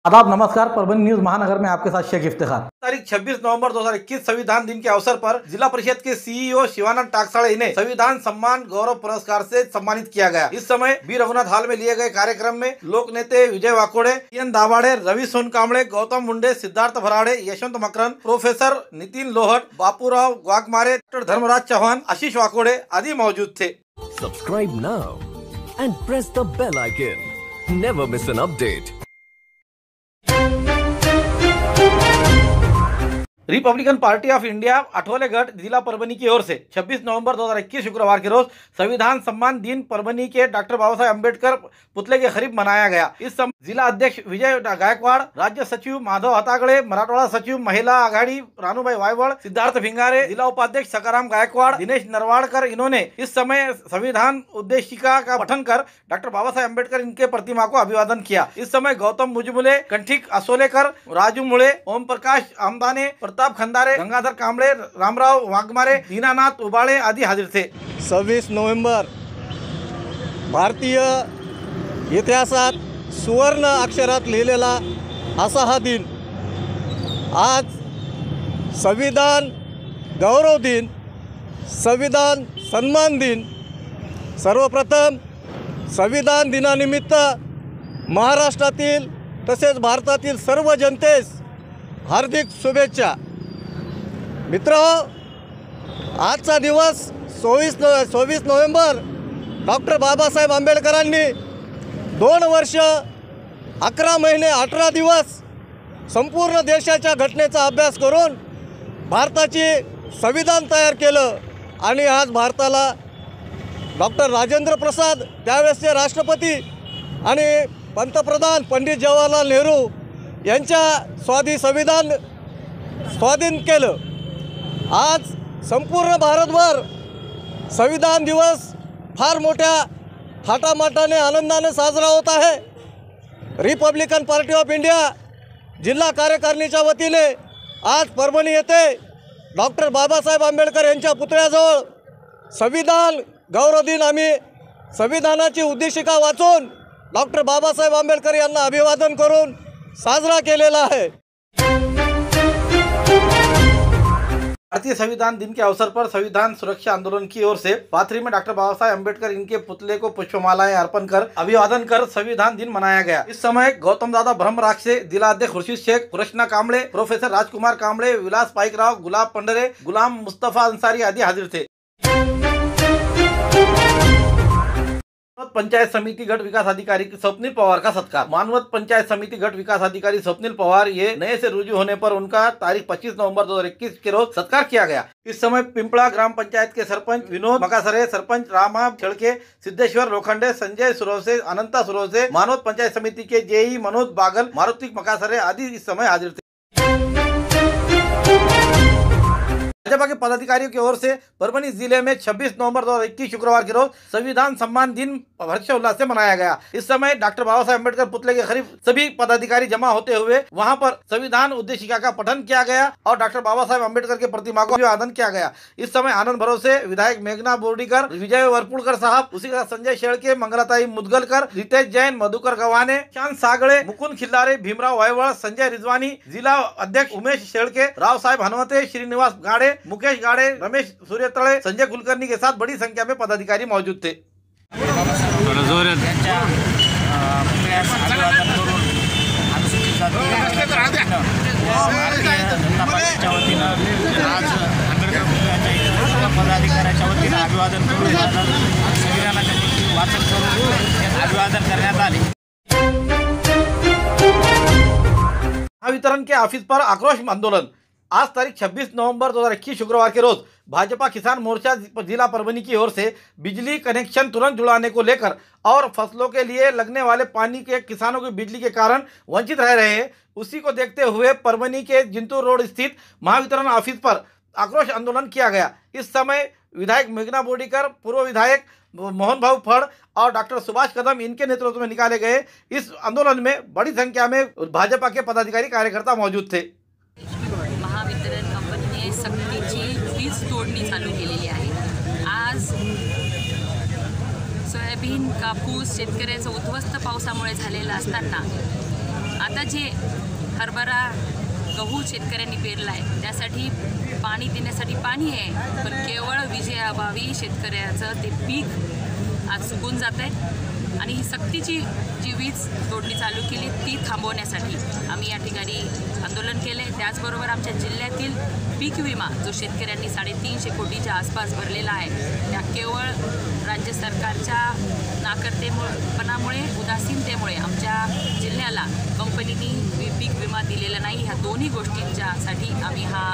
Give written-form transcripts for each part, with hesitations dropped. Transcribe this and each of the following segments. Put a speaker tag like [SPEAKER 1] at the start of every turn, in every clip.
[SPEAKER 1] आदाब, नमस्कार। परभनी न्यूज महानगर में आपके साथ शेख इफ्तिखार।
[SPEAKER 2] तारीख 26 नवंबर 2021 संविधान दिन के अवसर पर जिला परिषद के सीईओ शिवानंद टाकसाळे इन्हें संविधान सम्मान गौरव पुरस्कार से सम्मानित किया गया। इस समय वीर रघुनाथ हॉल में लिए गए कार्यक्रम में लोक नेते विजय वाकोडे, एन दाभाडे, रवि सोनकांबळे, गौतम मुंडे, सिद्धार्थ भराडे, यशवंत मकरन, प्रोफेसर नितिन लोहट, बापूराव वाघमारे, डॉक्टर धर्मराज चौहान, आशीष वाकोडे आदि मौजूद थे।
[SPEAKER 3] Subscribe now and press the bell icon. Never miss an update.
[SPEAKER 2] Republican Party of India Athawale गढ़ जिला परभनी की ओर से 26 नवंबर 2021 शुक्रवार के रोज संविधान सम्मान दिन परभनी के डॉक्टर बाबा साहेब अम्बेडकर पुतले के करीब मनाया गया। इस समय जिला अध्यक्ष विजय गायकवाड़, राज्य सचिव माधव हतागड़े, मराठवाड़ा सचिव महिला आघाड़ी रानूबाई वायवड़, सिद्धार्थ भिंगारे, जिला उपाध्यक्ष सकाराम गायकवाड़, दिनेश नरवाड़कर, इन्होंने इस समय संविधान उद्देशिका का पठन कर डॉक्टर बाबा साहेब अम्बेडकर इनके प्रतिमा को अभिवादन किया। इस समय गौतम मुजमुले, कंठिक असोलेकर, राजू मुळे, ओम प्रकाश आमदाने, प्रताप खंदारे, गंगाधर कांबळे, रामराव वाघमारे, दीनानाथ उबाळे आदि हाजिर थे।
[SPEAKER 4] 26 नोव्हेंबर भारतीय इतिहासात सुवर्ण अक्षरात लिहिलेला असा हा दिन। आज संविधान गौरव दिन, संविधान सन्मान दिन। सर्वप्रथम संविधान दिनानिमित्त महाराष्ट्रातील तसेच भारतातील सर्व जनतेस हार्दिक शुभेच्छा। मित्रांनो, आजचा दिवस 24 नोव्हेंबर डॉक्टर बाबासाहेब आंबेडकरांनी 2 वर्ष 11 महिने 18 दिवस संपूर्ण देशाच्या घटनेचा अभ्यास करून भारताचे संविधान तयार केलं आणि आज भारताला डॉक्टर राजेंद्र प्रसाद, त्यावेळेसचे राष्ट्रपती आणि पंतप्रधान पंडित जवाहरलाल नेहरू यांच्या संविधान स्वाधीन केलं। आज संपूर्ण भारतभर संविधान दिवस फार मोठ्या थाटामाटाने आनंदाने साजरा होत आहे। रिपब्लिकन पार्टी ऑफ इंडिया जिल्हा कार्यकारिणीच्या वतीने आज परभणी येथे डॉक्टर बाबासाहेब आंबेडकर यांच्या पुतळ्याजवळ संविधान गौरव दिन आम्ही संविधानाची उद्देशिका वाचून डॉक्टर बाबासाहेब आंबेडकर यांना अभिवादन करून साजरा केलेला है।
[SPEAKER 2] भारतीय संविधान दिन के अवसर पर संविधान सुरक्षा आंदोलन की ओर से पाथरी में डॉक्टर बाबा साहेब अम्बेडकर इनके पुतले को पुष्पमालाएं अर्पण कर अभिवादन कर संविधान दिन मनाया गया। इस समय गौतम दादा ब्रह्मराक्ष से जिला अध्यक्ष खुर्शीद शेख, कृष्णा कांबळे, प्रोफेसर राजकुमार कांबळे, विलास पाइकराव, गुलाब पंडरे, गुलाम मुस्तफा अंसारी आदि हाजिर थे। पंचायत समिति गट विकास अधिकारी स्वप्निल पवार का सत्कार। मानवत पंचायत समिति गट विकास अधिकारी स्वप्निल पवार ये नए से रुजू होने पर उनका तारीख 25 नवंबर 2021 के रोज सत्कार किया गया। इस समय पिंपला ग्राम पंचायत के सरपंच विनोद मकासरे, सरपंच रामा छड़के, सिद्धेश्वर लोखंडे, संजय सुरवसे, अनंता सुरवसे, मानवत पंचायत समिति के जेई मनोज बागल, मारुति मकासरे आदि इस समय हाजिर थे। भाजपा के पदाधिकारियों की ओर से परभनी जिले में 26 नवंबर 2021 शुक्रवार के रोज संविधान सम्मान दिन हर्षोल्लास से मनाया गया। इस समय डॉक्टर बाबा साहेब अम्बेडकर पुतले के करीब सभी पदाधिकारी जमा होते हुए वहां पर संविधान उद्देशिका का पठन किया गया और डॉक्टर बाबा साहेब अम्बेडकर के प्रतिमा को अभिवादन किया गया। इस समय आनंद भरोसे, विधायक मेघना बोर्डीकर, विजय वरपुड़कर साहब, उसी का संजय शेड़के, मंगलाताई मुदगलकर, रितेश जैन, मधुकर गवाने, चांद सागड़े, मुकुंद खिल्लारे, भीमराव वायवड़, संजय रिजवानी, जिला अध्यक्ष उमेश शेड़के, राव साहेब हनवते, श्रीनिवास गाड़े, मुकेश गाड़े, रमेश सूर्यतळे, संजय कुलकर्णी के साथ बड़ी संख्या में पदाधिकारी मौजूद थे।
[SPEAKER 5] पदाधिकाऱ्याच्या वतीने अभिवादन करून संविधानाच्या वाचन करून अभिवादन करण्यात आले।
[SPEAKER 2] महावितरण के ऑफिस पर आक्रोश आंदोलन। आज तारीख 26 नवंबर 2021 शुक्रवार के रोज भाजपा किसान मोर्चा जिला परभनी की ओर से बिजली कनेक्शन तुरंत जुड़ाने को लेकर और फसलों के लिए लगने वाले पानी के किसानों की बिजली के कारण वंचित रह रहे हैं, उसी को देखते हुए परभनी के जिंतूर रोड स्थित महावितरण ऑफिस पर आक्रोश आंदोलन किया गया। इस समय विधायक मेघना बोर्डीकर, पूर्व विधायक मोहन भाऊ फड़ और डॉक्टर सुभाष कदम इनके नेतृत्व में निकाले गए इस आंदोलन में बड़ी संख्या में भाजपा के पदाधिकारी कार्यकर्ता मौजूद थे।
[SPEAKER 6] महावितरण कंपनीने सक्तीची वीज तोडणी चालू केलेली आहे। आज सोयाबीन, कापूस शेतकऱ्यांचं उद्ध्वस्त पावसामुळे झालेला असताना आता जे हरभरा गहू शेतकऱ्यांनी पेरला आहे त्यासाठी पाणी देण्यासाठी पाणी आहे, पण केवळ विजेअभावी शेतकऱ्याचं ते पीक आज सुकून जात आहे. आणि ही सक्तीची जी वीज तोडणी चालू केली ती थांबवण्यासाठी आम्ही या ठिकाणी आंदोलन केले. त्याचबरोबर आमच्या जिल्ह्यातील पीक विमा जो शेतकऱ्यांनी 350 कोटीच्या आसपास भरलेला आहे त्या केवळ राज्य सरकारच्या नाकर्तेपणामुळे उदासीनतेमुळे आमच्या जिल्ह्याला कंपनीनी पीक विमा दिलेला नाही. ह्या दोन्ही गोष्टींच्यासाठी आम्ही हा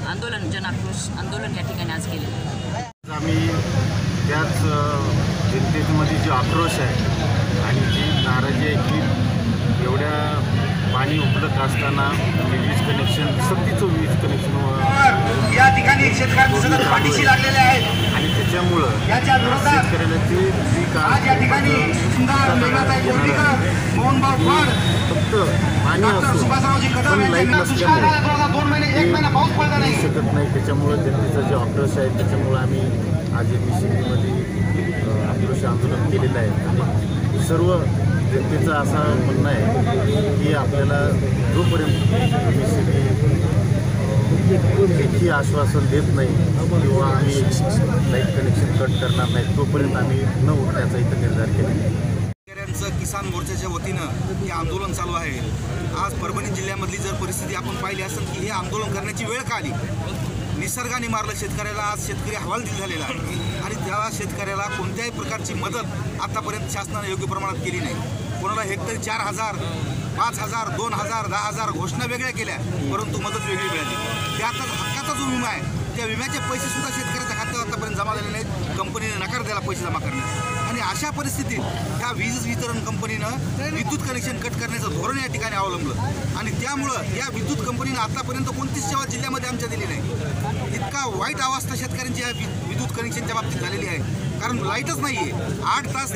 [SPEAKER 6] आंदोलन जनाक्रोश आंदोलन या ठिकाणी आज केलेलं आहे.
[SPEAKER 7] आम्ही त्याच जनतेमध्ये जो आक्रोश आहे आणि जी नाराजी आहे की एवढ्या पाणी उपलब्ध असताना वीज कनेक्शन सक्तीचं वीज कनेक्शन
[SPEAKER 8] या ठिकाणी शेतकऱ्यांचे सतत पाठीशी लागलेले आहेत
[SPEAKER 7] आणि त्याच्यामुळं
[SPEAKER 8] याच्या विरोधात
[SPEAKER 7] शेतकऱ्याला ते पीक
[SPEAKER 8] आज या ठिकाणी सुंदर मेघाताई गोंदीकर, मोहनभाऊ फड,
[SPEAKER 7] फक्त पाणी
[SPEAKER 8] डॉक्टर
[SPEAKER 7] असून
[SPEAKER 8] सुभाषरावजी कदम
[SPEAKER 7] पण लाईट
[SPEAKER 8] यांना दुष्काळ
[SPEAKER 7] नसल्यामुळे
[SPEAKER 8] झाला 2 महिने 1 महिना पाऊस पडला नाही.
[SPEAKER 7] येऊ शकत नाही. त्याच्यामुळं जनतेचा जो आक्रोश आहे त्याच्यामुळं आम्ही आज MSCBमध्ये आक्रोश आंदोलन केलेलं आहे. आणि सर्व जनतेचं असं म्हणणं आहे की आपल्याला जोपर्यंत MSCB लेखी आश्वासन देत नाही किंवा आम्ही लाईट कनेक्शन कट करणार नाही तोपर्यंत आम्ही न उठण्याचा इथं निर्धार केला.
[SPEAKER 8] शेतकऱ्यांचं किसान मोर्चाच्या वतीनं हे आंदोलन चालू आहे. आज परभणी जिल्ह्यामधली जर परिस्थिती आपण पाहिली असेल की हे आंदोलन करण्याची वेळ का आली. निसर्गाने मारलं शेतकऱ्याला. आज शेतकरी हवालदिल झालेला आहे आणि त्या शेतकऱ्याला कोणत्याही प्रकारची मदत आतापर्यंत शासनाने योग्य प्रमाणात केली नाही. कोणाला हेक्टरी 4,000, 5,000, 2,000, 10,000 घोषणा वेगळ्या केल्या, परंतु मदत वेगळी मिळाली. त्यातच हक्काचा जो विमा आहे त्या विम्याचे पैसे सुद्धा शेतकऱ्याच्या खात्यावर आतापर्यंत जमा झाले नाहीत. कंपनीने नकार द्यायला पैसे जमा करण्यास. आणि अशा परिस्थितीत त्या वीज वितरण कंपनीनं विद्युत कनेक्शन कट करण्याचं धोरण या ठिकाणी अवलंबलं आणि त्यामुळं या विद्युत कंपनीनं आतापर्यंत कोणतीच सेवा जिल्ह्यामध्ये आमच्या दिली नाही. इतका वाईट अवस्था शेतकऱ्यांची या विद्युत कनेक्शनच्या बाबतीत झालेली आहे. कारण लाईटच नाही आहे. 8 तास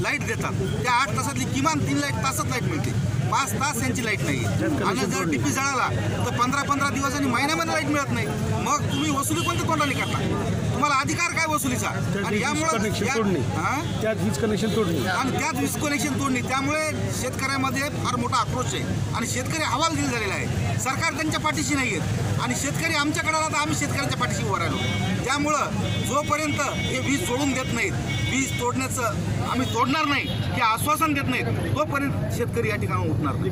[SPEAKER 8] लाईट देतात. त्या 8 तासातली किमान 3 तासात लाईट मिळते. 5 तास यांची लाईट नाही आणि जर DP जळाला तर 15-15 दिवस आणि महिन्यामध्ये लाईट मिळत नाही. मग तुम्ही वसुली कोणत्या तोंडाने करता? तुम्हाला अधिकार काय वसुलीचा? आणि यामुळे त्यात वीज कनेक्शन तोडणी त्यामुळे शेतकऱ्यामध्ये फार मोठा आक्रोश आहे आणि शेतकरी हवालदिल झालेला आहे. सरकार त्यांच्या पाठीशी नाही आहेत आणि शेतकरी आमच्याकडे आला तर आम्ही शेतकऱ्यांच्या पाठीशी उभं राहिलो. त्यामुळं जोपर्यंत हे वीज सोडून देत नाहीत, वीज तोडण्याचं आम्ही तोडणार नाही हे आश्वासन देत नाहीत तोपर्यंत शेतकरी या ठिकाणी उठणार नाही.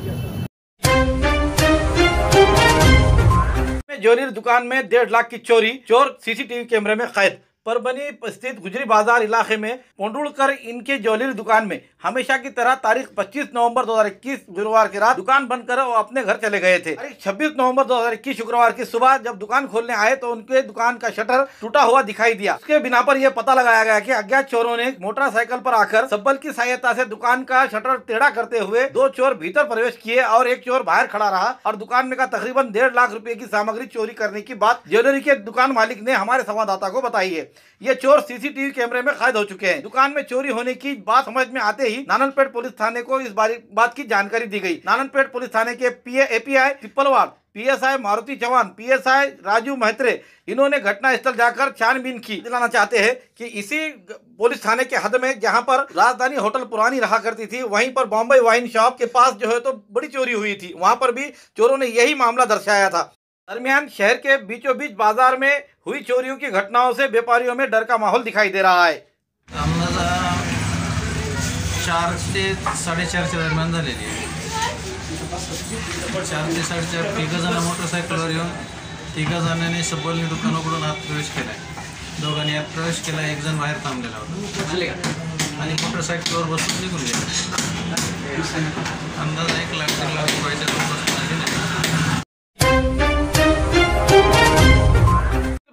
[SPEAKER 2] ज्वेलरी दुकान में 1.5 लाख की चोरी, चोर CCTV कैमरे में कैद। परभनी स्थित गुजरी बाजार इलाके में पोंडुलकर इनके ज्वेलरी दुकान में हमेशा की तरह तारीख 25 नवंबर 2021 गुरुवार की रात दुकान बंद कर वो अपने घर चले गए थे। तारीख 26 नवंबर 2021 शुक्रवार की सुबह जब दुकान खोलने आए तो उनके दुकान का शटर टूटा हुआ दिखाई दिया। उसके बिना पर यह पता लगाया गया कि अज्ञात चोरों ने मोटरसाइकिल पर आकर सब्बल की सहायता से दुकान का शटर टेढ़ा करते हुए 2 चोर भीतर प्रवेश किए और एक चोर बाहर खड़ा रहा और दुकान में का तकरीबन 1.5 लाख रुपए की सामग्री चोरी करने की बात ज्वेलरी के दुकान मालिक ने हमारे संवाददाता को बताई है। ये चोर CCTV कैमरे में कैद हो चुके हैं। दुकान में चोरी होने की बात समझ में आते ही नाननपेट पुलिस थाने को इस बात की जानकारी दी गई। नाननपेट पुलिस थाने के API तिप्पलवाड़, PSI Maruti Chauhan, PSI Raju Mhatre इन्होंने घटनास्थल जाकर छानबीन की। दिलाना चाहते हैं कि इसी पुलिस थाने के हद में जहां पर राजधानी होटल पुरानी रहा करती थी वहीं पर बॉम्बे वाइन शॉप के पास जो है तो बड़ी चोरी हुई थी। वहां पर भी चोरों ने यही मामला दर्शाया था। दरमियान शहर के बीचों बीच बाजार में हुई चोरियों की घटनाओं से व्यापारियों में डर का माहौल दिखाई दे रहा है।
[SPEAKER 9] 4 ते 4:30च्या दरम्यान झालेली आहे। 4 ते 4:30 तिघजण मोटरसायकलवर येऊन तिघजणांनी सब्बलनी दुकान उघडून आत प्रवेश केला। दोघांनी आत प्रवेश केला, एक जण बाहेर थांबलेला होता आणि मोटरसायकलवर बसून निघून गेले। अंदाज 1 लाख रुपयाच्या जवळपास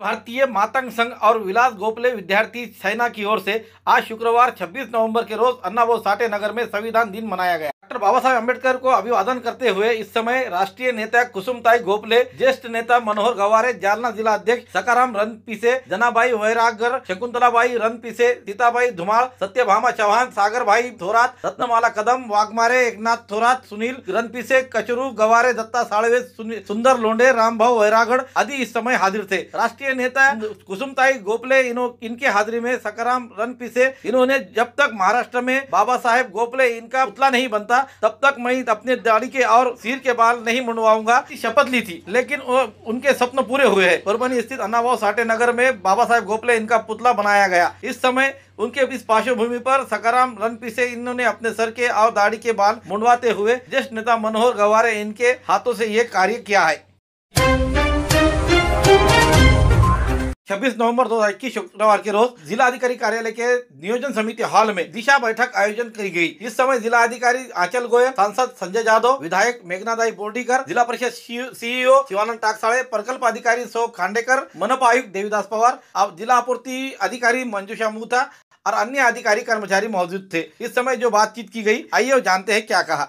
[SPEAKER 2] भारतीय मातंग संघ और विलास गोपले विद्यार्थी सेना की ओर से आज शुक्रवार 26 नवंबर के रोज अन्नाभाऊ साठे नगर में संविधान दिन मनाया गया। डॉक्टर बाबा साहेब अम्बेडकर को अभिवादन करते हुए इस समय राष्ट्रीय नेता कुसुमताई गोपले, ज्येष्ठ नेता मनोहर गवारे, जालना जिला अध्यक्ष सकाराम रणपिसे, जनाबाई वैरागर, शकुंतलाबाई रणपिसे, सीताबाई धुमाळ, सत्यभामा चौहान, सागरभाई थोरात, रत्नमाला कदम, वाघमारे, एकनाथ थोरात, सुनील रणपिसे, कचरू गवारे, दत्ता साळवे, सुंदर लोंढे, रामभाऊ वैरागढ़ आदि इस समय हाजिर थे। राष्ट्रीय नेता कुसुमताई गोपले इनके हाजिरी में सकाराम रणपिसे इन्होंने जब तक महाराष्ट्र में बाबा साहेब गोपले इनका पुतला नहीं बनता तब तक मैं अपने दाढ़ी के और सिर के बाल नहीं मुंडवाऊंगा की शपथ ली थी, लेकिन उनके स्वप्न पूरे हुए हैं। परभणी स्थित अण्णाभाऊ साठे नगर में बाबा साहेब गोखले इनका पुतला बनाया गया। इस समय उनके इस पार्श्वभूमि पर सकाराम रणपीसे इन्होंने अपने सर के और दाढ़ी के बाल मुंडवाते हुए ज्येष्ठ नेता मनोहर गवारे इनके हाथों से ये कार्य किया है। 26 नवंबर 2021 शुक्रवार के रोज जिला अधिकारी कार्यालय के नियोजन समिति हॉल में दिशा बैठक आयोजन की गई। इस समय जिला अधिकारी आंचल गोयल, सांसद संजय जाधव, विधायक मेघनादाई बोर्डीकर, जिला परिषद सीईओ शिवानंद टाकसाळे, प्रकल्प अधिकारी सौ खांडेकर, मनपा आयुक्त देवीदास पवार, जिला आपूर्ति अधिकारी मंजूषा मूथा और अन्य अधिकारी कर्मचारी मौजूद थे। इस समय जो बातचीत की गई, आइए जानते हैं क्या कहा।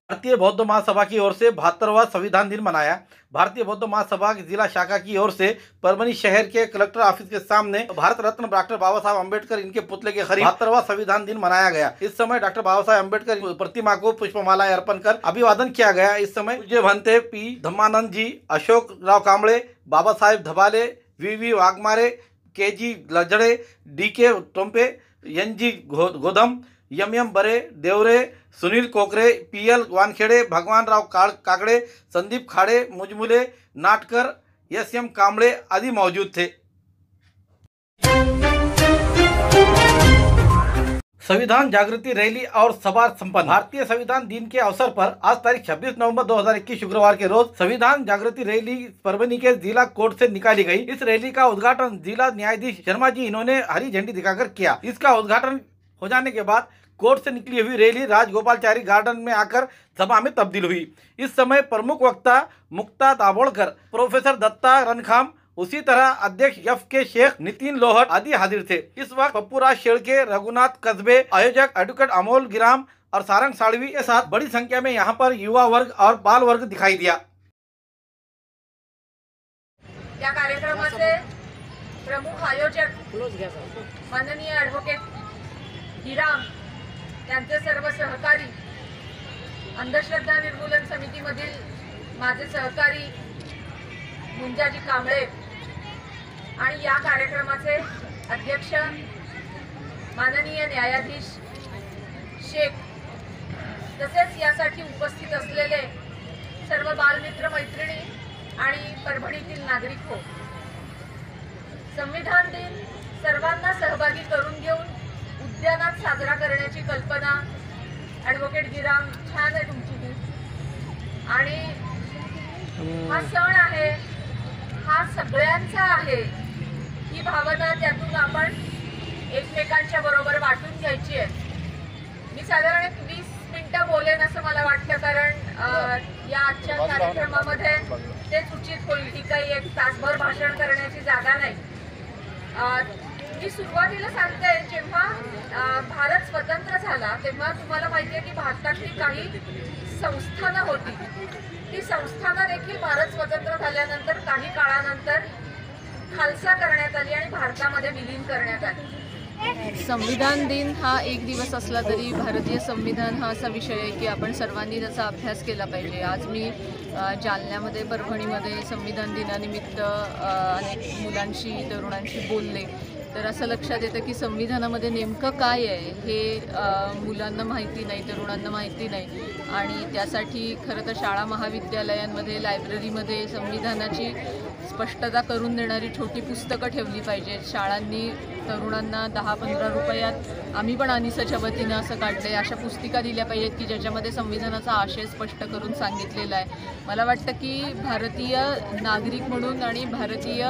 [SPEAKER 2] भारतीय बौद्ध महासभा की ओर से 72वां संविधान दिन मनाया। भारतीय बौद्ध महासभा की जिला शाखा की ओर से परभणी शहर के कलेक्टर ऑफिस के सामने भारत रत्न डॉक्टर बाबा साहब अम्बेडकर इनके पुतले के करीब 72वां संविधान दिन मनाया गया। इस समय डॉक्टर बाबा साहब अम्बेडकर प्रतिमा को पुष्पमाला अर्पण कर अभिवादन किया गया। इस समय पूज्य Bhante P Dhammanand ji, Ashok Rao Kamble, Baba Saheb Dhabale, V Waghmare, KG Lajade, DK Tompe, NG Godam, MM Bare, देवरे, सुनील कोकरे, PL वानखेड़े, भगवान राव काकड़े, संदीप खाड़े, मुजमुले, नाटकर, SM कांबळे आदि मौजूद थे। संविधान जागृति रैली और सभा संपन्न। भारतीय संविधान दिन के अवसर पर आज तारीख 26 नवंबर 2021 शुक्रवार के रोज संविधान जागृति रैली परभणी के जिला कोर्ट से निकाली गई। इस रैली का उद्घाटन जिला न्यायाधीश शर्मा जी इन्होंने हरी झंडी दिखाकर किया। इसका उद्घाटन हो जाने के बाद कोर्ट से निकली हुई रैली राजगोपालचारी गार्डन में आकर सभा में तब्दील हुई। इस समय प्रमुख वक्ता मुक्ता दाभोलकर, प्रोफेसर दत्ता रनखाम, उसी तरह अध्यक्ष FK शेख, नितिन लोहट आदि हाजिर थे। इस वक्त पप्पूराज शेड़के, रघुनाथ कस्बे, आयोजक एडवोकेट अमोल गिराम और सारंग साड़वी के साथ बड़ी संख्या में यहाँ पर युवा वर्ग और बाल वर्ग दिखाई दिया।
[SPEAKER 10] या कार्यक्रमाचे प्रमुख आयोजक माननीय एडवोकेट गिराम, त्यांचे सर्व सहकारी, अंधश्रद्धा निर्मूलन समितीमधील माझे सहकारी मुंजाजी कांबळे आणि या कार्यक्रमाचे अध्यक्ष माननीय न्यायाधीश शेख, तसेच यासाठी उपस्थित असलेले सर्व बालमित्र मैत्रिणी आणि परभणीतील नागरिक हो। संविधान दिन सर्वांना सहभागी करून घेऊन उद्यानात साजरा करण्याची कल्पना ॲडव्होकेट गिराम, छान आहे तुमची ही। आणि हा सण आहे, हा सगळ्यांचा आहे, ही भावना त्यातून आपण एकमेकांच्या बरोबर वाटून घ्यायची आहे। मी साधारण 20 मिनिटं बोलेन असं मला वाटतं, कारण या आजच्या कार्यक्रमामध्ये तेच उचित होईल की काही एक तासभर भाषण करण्याची जागा नाही। मी सुरुवातीला सांगते, जेव्हा भारत स्वतंत्र झाला तेव्हा तुम्हाला माहिती आहे की भारतातली काही संस्थानं होती, ती संस्थानं देखील भारत स्वतंत्र झाल्यानंतर काही काळानंतर खालसा करण्यात आली आणि भारतामध्ये विलीन करण्यात आली।
[SPEAKER 11] संविधान दिन हा एक दिवस असला तरी भारतीय संविधान हा असा विषय आहे की आपण सर्वांनी त्याचा अभ्यास केला पाहिजे। आज मी जालन्यामध्ये, परभणीमध्ये संविधान दिनानिमित्त अनेक मुलांशी, तरुणांशी बोलले, तर असं लक्षात येतं की संविधानामध्ये नेमकं काय आहे हे मुलांना माहिती नाही, तरुणांना माहिती नाही। आणि त्यासाठी खरं तर शाळा महाविद्यालयांमध्ये, लायब्ररीमध्ये संविधानाची स्पष्टता करून देणारी छोटी पुस्तकं ठेवली पाहिजेत। शाळांनी तरुणांना 10-15 रुपयात आम्ही पण अनिसाच्या वतीनं असं काढले, अशा पुस्तिका दिल्या पाहिजेत की ज्याच्यामध्ये संविधानाचा आशय स्पष्ट करून सांगितलेला आहे। मला वाटतं की भारतीय नागरिक म्हणून आणि भारतीय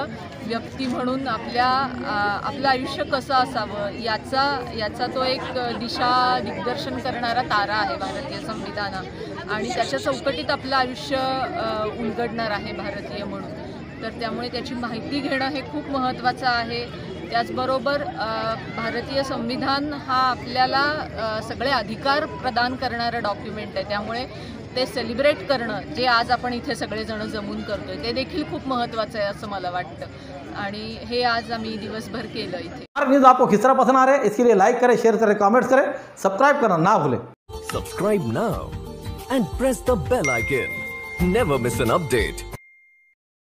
[SPEAKER 11] व्यक्ती म्हणून आपलं आयुष्य कसं असावं याचा तो एक दिग्दर्शन करणारा तारा आहे भारतीय संविधान, आणि त्याच्या चौकटीत आपलं आयुष्य उलगडणार आहे भारतीय म्हणून। तर त्यामुळे त्याची माहिती घेणं हे खूप महत्त्वाचं आहे। त्याचबरोबर भारतीय संविधान हा आपल्याला सगळे अधिकार प्रदान करणारं डॉक्युमेंट आहे, त्यामुळे ते सेलिब्रेट करणं जे आज आपण इथे सगळेजण जमून करतोय ते देखील खूप महत्त्वाचं आहे असं मला वाटतं, आणि हे आज आम्ही दिवसभर केलं इथे।
[SPEAKER 1] न्यूज़ आपको किस तरह पसंद आ रहा है, इसके लिए लाइक करें, शेयर करें, कमेंट्स करें, सब्सक्राइब करना ना भूलें।
[SPEAKER 3] Subscribe now and press the bell icon. Never miss an update.